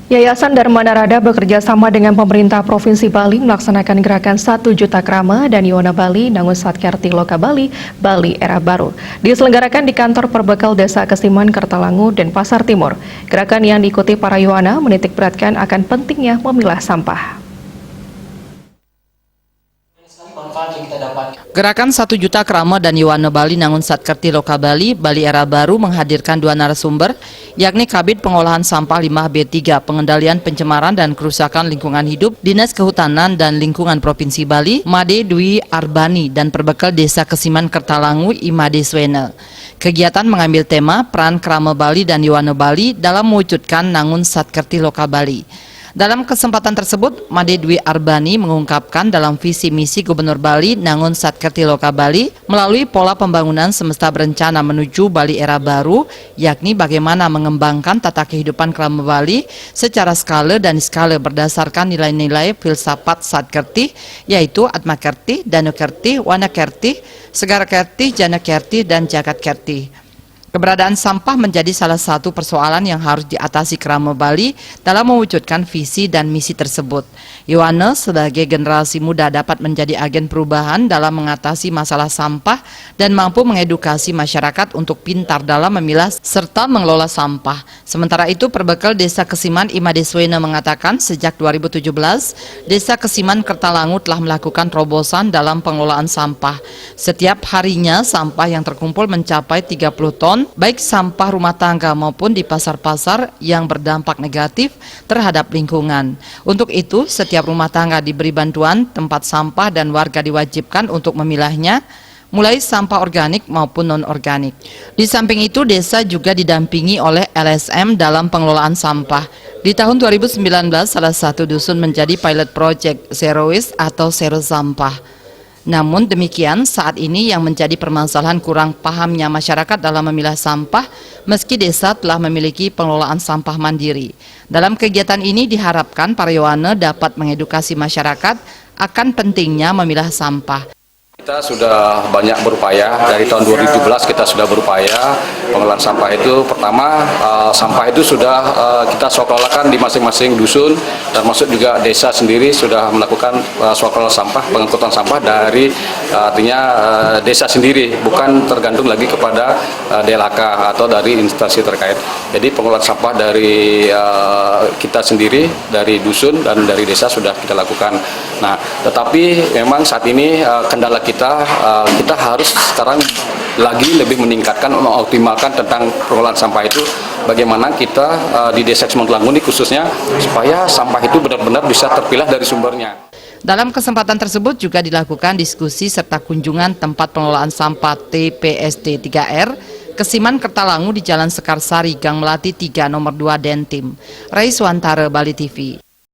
Yayasan Dharma Narada bekerja sama dengan pemerintah Provinsi Bali melaksanakan gerakan 1 juta krama dan Iwana Bali Nangun Satkerti Loka Bali, Bali Era Baru. Diselenggarakan di kantor Perbekal Desa Kesiman, Kertalangu, dan Pasar Timur. Gerakan yang diikuti para Iwana menitik beratkan akan pentingnya memilah sampah. Gerakan 1 juta krama dan Iwana Bali Nangun Satkerti Loka Bali, Bali Era Baru menghadirkan 2 narasumber, yakni Kabid Pengolahan Sampah Limbah B3 Pengendalian Pencemaran dan Kerusakan Lingkungan Hidup Dinas Kehutanan dan Lingkungan Provinsi Bali, Made Dwi Arbani, dan Perbekal Desa Kesiman Kertalangu Imade Swene. Kegiatan mengambil tema peran krama Bali dan Iwana Bali dalam mewujudkan Nangun Satkerti Loka Bali. Dalam kesempatan tersebut, Made Dwi Arbani mengungkapkan dalam visi misi Gubernur Bali Nangun Satkerti Loka Bali melalui pola pembangunan semesta berencana menuju Bali Era Baru, yakni bagaimana mengembangkan tata kehidupan krama Bali secara skala dan skala berdasarkan nilai-nilai filsafat Satkerti, yaitu Atma Kerti, Danu Kerti, Wana Kerti, Segara Kerti, Jana Kerti, dan Jagat Kerti. Keberadaan sampah menjadi salah satu persoalan yang harus diatasi krama Bali dalam mewujudkan visi dan misi tersebut. Iwana sebagai generasi muda dapat menjadi agen perubahan dalam mengatasi masalah sampah dan mampu mengedukasi masyarakat untuk pintar dalam memilah serta mengelola sampah. Sementara itu, Perbekal Desa Kesiman Imade Swene mengatakan sejak 2017, Desa Kesiman Kertalangu telah melakukan terobosan dalam pengelolaan sampah. Setiap harinya sampah yang terkumpul mencapai 30 ton, baik sampah rumah tangga maupun di pasar-pasar yang berdampak negatif terhadap lingkungan. Untuk itu, setiap rumah tangga diberi bantuan tempat sampah dan warga diwajibkan untuk memilahnya, mulai sampah organik maupun non-organik. Di samping itu, desa juga didampingi oleh LSM dalam pengelolaan sampah. Di tahun 2019, salah satu dusun menjadi pilot project Zero Waste atau Zero Sampah. Namun demikian, saat ini yang menjadi permasalahan kurang pahamnya masyarakat dalam memilah sampah, meski desa telah memiliki pengelolaan sampah mandiri. Dalam kegiatan ini diharapkan para Iwana dapat mengedukasi masyarakat akan pentingnya memilah sampah. Kita sudah banyak berupaya, dari tahun 2017 kita sudah berupaya pengelolaan sampah itu. Pertama, sampah itu sudah kita swakelola di masing-masing dusun, termasuk juga desa sendiri sudah melakukan swakelola sampah, pengangkutan sampah dari artinya desa sendiri, bukan tergantung lagi kepada DLHK atau dari instansi terkait. Jadi pengelolaan sampah dari kita sendiri, dari dusun dan dari desa sudah kita lakukan. Nah, tetapi memang saat ini kendala kita harus sekarang lagi lebih meningkatkan, mengoptimalkan tentang pengelolaan sampah itu. Bagaimana kita di Desa Kertalangu ini khususnya supaya sampah itu benar-benar bisa terpilah dari sumbernya. Dalam kesempatan tersebut juga dilakukan diskusi serta kunjungan tempat pengelolaan sampah TPSD 3R Kesiman Kertalangu di Jalan Sekarsari, Gang Melati 3 nomor 2 Dentim. Rai Swantara, Bali TV.